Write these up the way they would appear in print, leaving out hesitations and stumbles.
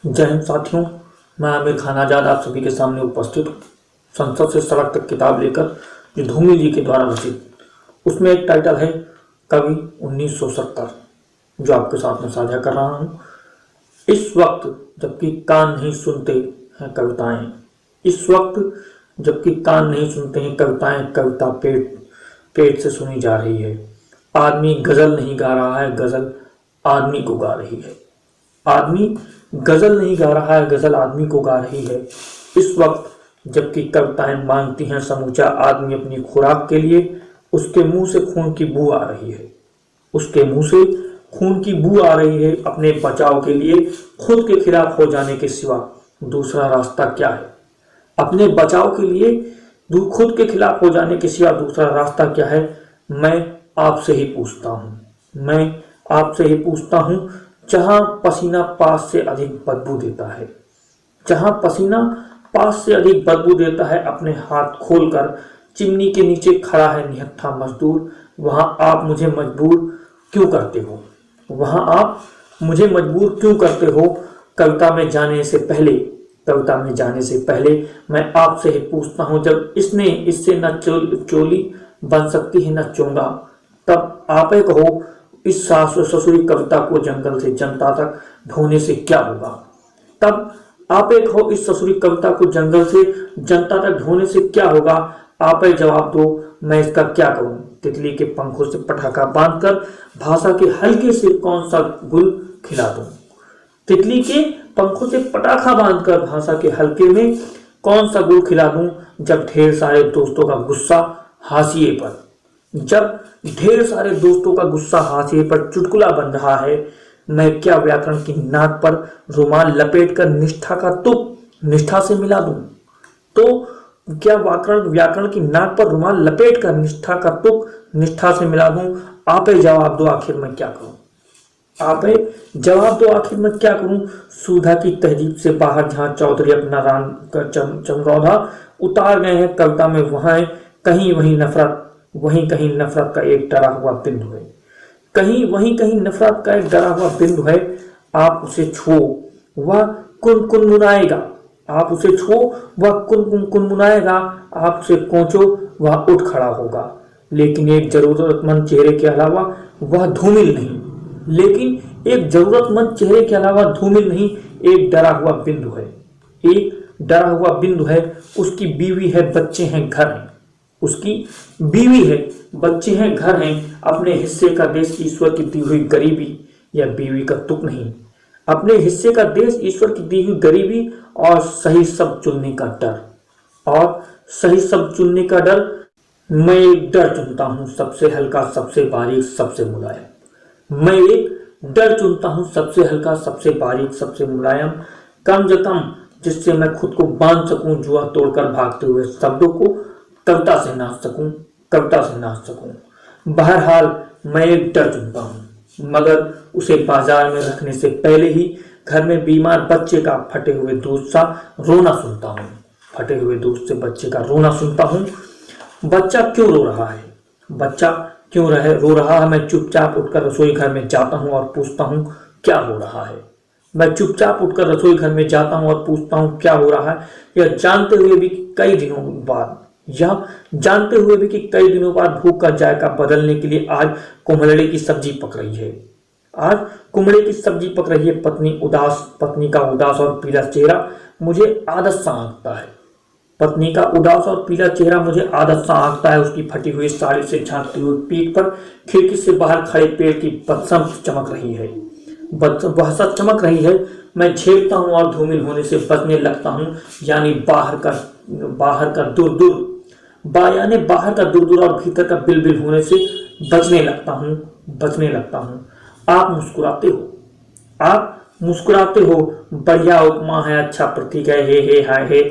जय हिंद साथियों, मैं आमिर खान आजाद आप सभी के सामने उपस्थित हूँ। संसद से सड़क तक किताब लेकर जो धूमिल जी के द्वारा रचित, उसमें एक टाइटल है कवि 1970, जो आपके साथ में साझा कर रहा हूँ। इस वक्त जबकि कान नहीं सुनते हैं कविताएं, इस वक्त जबकि कान नहीं सुनते हैं कविताएं, कविता पेट पेट से सुनी जा रही है। आदमी गजल नहीं गा रहा है, गजल आदमी को गा रही है। आदमी गजल नहीं गा रहा है, गजल आदमी को गा रही है। इस वक्त जबकि कविताएं मांगती हैं समूचा आदमी अपनी खुराक के लिए, उसके मुंह से खून की बू आ रही है। उसके मुंह से खून की बू आ रही है। अपने बचाव के लिए खुद के खिलाफ हो जाने के सिवा दूसरा रास्ता क्या है? अपने बचाव के लिए खुद के खिलाफ हो जाने के सिवा दूसरा रास्ता क्या है? मैं आपसे ही पूछता हूं, मैं आपसे ही पूछता हूं। जहां पसीना पास से अधिक बदबू देता है, जहां पसीना पास से अधिक बदबू देता है, अपने हाथ खोलकर चिमनी के नीचे खड़ा है निहत्था मजदूर, वहां आप मुझे मजबूर क्यों करते हो? वहां आप मुझे मजबूर क्यों करते हो? कविता में जाने से पहले, कविता में जाने से पहले मैं आपसे ही पूछता हूं, जब इससे न चोली बन सकती है न चोंगा, तब आप एक हो इस सास ससुरी कविता को जंगल से जनता तक ढोने से क्या होगा? तब आप एक हो इस ससुरी कविता को जंगल से जनता तक ढोने से क्या होगा? आप ही जवाब दो, मैं इसका क्या करूं? तितली के पंखों से पटाखा बांधकर भाषा के हल्के से कौन सा गुल खिला दूं? तितली के पंखों से पटाखा बांधकर भाषा के हल्के में कौन सा गुल खिला दूं? जब ढेर सारे दोस्तों का गुस्सा हाशिए पर, जब ढेर सारे दोस्तों का गुस्सा हाशिए पर चुटकुला बन रहा है, मैं क्या व्याकरण की नाक पर रुमाल लपेटकर निष्ठा का तुक निष्ठा से मिला दूं? तो क्या व्याकरण की नाक पर रुमाल लपेटकर निष्ठा का तुक निष्ठा से मिला दूं? आप ही जवाब दो, आखिर मैं क्या करूं? आप ही जवाब दो, आखिर मैं क्या करूं? सुधा की तहजीब से बाहर जहां चौधरी अपना राम का चमरौधा उतार गए हैं, कविता में वहां कहीं वहीं नफरत, वहीं कहीं नफरत का एक डरा हुआ बिंदु है। कहीं वहीं कहीं नफरत का एक डरा हुआ बिंदु है। आप उसे छुओ वह कुनकुनाएगा, आप उसे छुओ वह कुनकुनाएगा, आप उसे कोंचो वह उठ खड़ा होगा। लेकिन एक जरूरतमंद चेहरे के अलावा वह धूमिल नहीं, लेकिन एक जरूरतमंद चेहरे के अलावा धूमिल नहीं, एक डरा हुआ बिंदु है, एक डरा हुआ बिंदु है। उसकी बीवी है, बच्चे हैं, घर हैं, उसकी बीवी है, बच्चे हैं, घर हैं। अपने हिस्से का देश ईश्वर की दी हुई गरीबी या बीवी का तुक नहीं, अपने हिस्से का देश ईश्वर की दी हुई गरीबी और सही सब चुनने का डर, और सही सब चुनने का डर। मैं एक डर चुनता हूं, सबसे हल्का, सबसे बारीक, सबसे मुलायम। मैं एक डर चुनता हूं, सबसे हल्का, सबसे बारीक, सबसे मुलायम, कम से कम जिससे मैं खुद को बांध सकूं, जुआ तोड़कर भागते हुए शब्दों को कविता से नाच सकूं, कविता से नाच सकूं। बहरहाल मैं एक डर चुनता हूं, मगर उसे बाजार में रखने से पहले ही घर में बीमार बच्चे का फटे हुए दूध सा रोना सुनता हूं, फटे हुए दूध से बच्चे का रोना सुनता हूं। बच्चा क्यों रो रहा है? बच्चा क्यों रो रहा है? मैं चुपचाप उठकर रसोई घर में जाता हूं और पूछता हूं क्या हो रहा है? मैं चुपचाप उठकर रसोई घर में जाता हूं और पूछता हूं क्या हो रहा है, यह जानते हुए भी कि कई दिनों बाद भूख का जायका बदलने के लिए आज कुम्हलड़े की सब्जी पक रही है, आज कुम्हड़े की सब्जी पक रही है। पत्नी का उदास और पीला चेहरा मुझे आदत सा आंकता है, पत्नी का उदास और पीला चेहरा मुझे आदत सा आंकता है। उसकी फटी हुई साड़ी से झांकती हुई पीठ पर खिड़की से बाहर खड़े पेड़ की बदसम चमक रही है, बहसत चमक रही है। मैं झेलता हूं और धूमिल होने से बचने लगता हूं, यानी बाहर का दूर दूर और भीतर का बिल होने से बचने लगता हूं। आप मुस्कुराते हो, बढ़िया उपमा है, अच्छा प्रतीक है, हे हाय हे,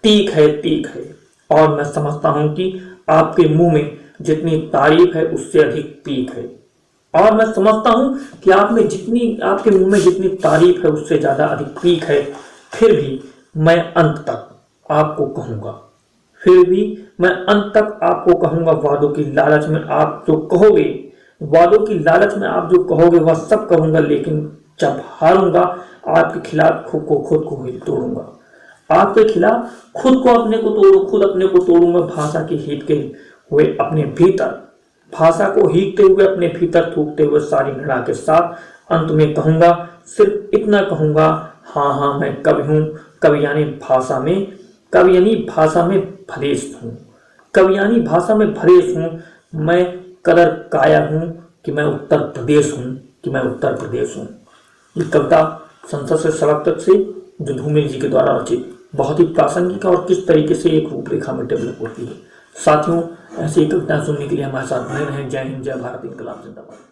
तीक है। और मैं समझता हूं कि आपके मुंह में जितनी तारीफ है उससे अधिक पीक है, और मैं समझता हूं कि आपके मुंह में जितनी तारीफ है उससे ज्यादा अधिक पीक है। फिर भी मैं अंत तक आपको कहूंगा, वादों की लालच में आप जो कहोगे वह सब करूंगा, लेकिन जब हारूंगा आपके खिलाफ खुद को ही तोड़ूंगा। आपके खिलाफ खुद को अपने को तोड़ू, खुद अपने को तोड़ूंगा। भाषा की हीट के हुए अपने भीतर, भाषा को हीटते हुए अपने भीतर थूकते हुए सारी घृणा के साथ अंत में कहूंगा, सिर्फ इतना कहूंगा, हाँ हाँ मैं कवि हूँ। कवि यानी भाषा में, कवि यानी भाषा में भलेस हूँ, कवि यानी भाषा में भलेस हूँ। मैं कदर काया हूँ कि मैं उत्तर प्रदेश हूँ, कि मैं उत्तर प्रदेश हूँ। ये कविता संसद से सड़क तक से जो धूमिल जी के द्वारा रचित बहुत ही प्रासंगिक और किस तरीके से एक रूपरेखा में डेवलप होती है। साथियों, ऐसी कविताएं सुनने के लिए हमारे साथ बने रहें। जय हिंद, जय भारत, इनकलाब जिंदाबाद।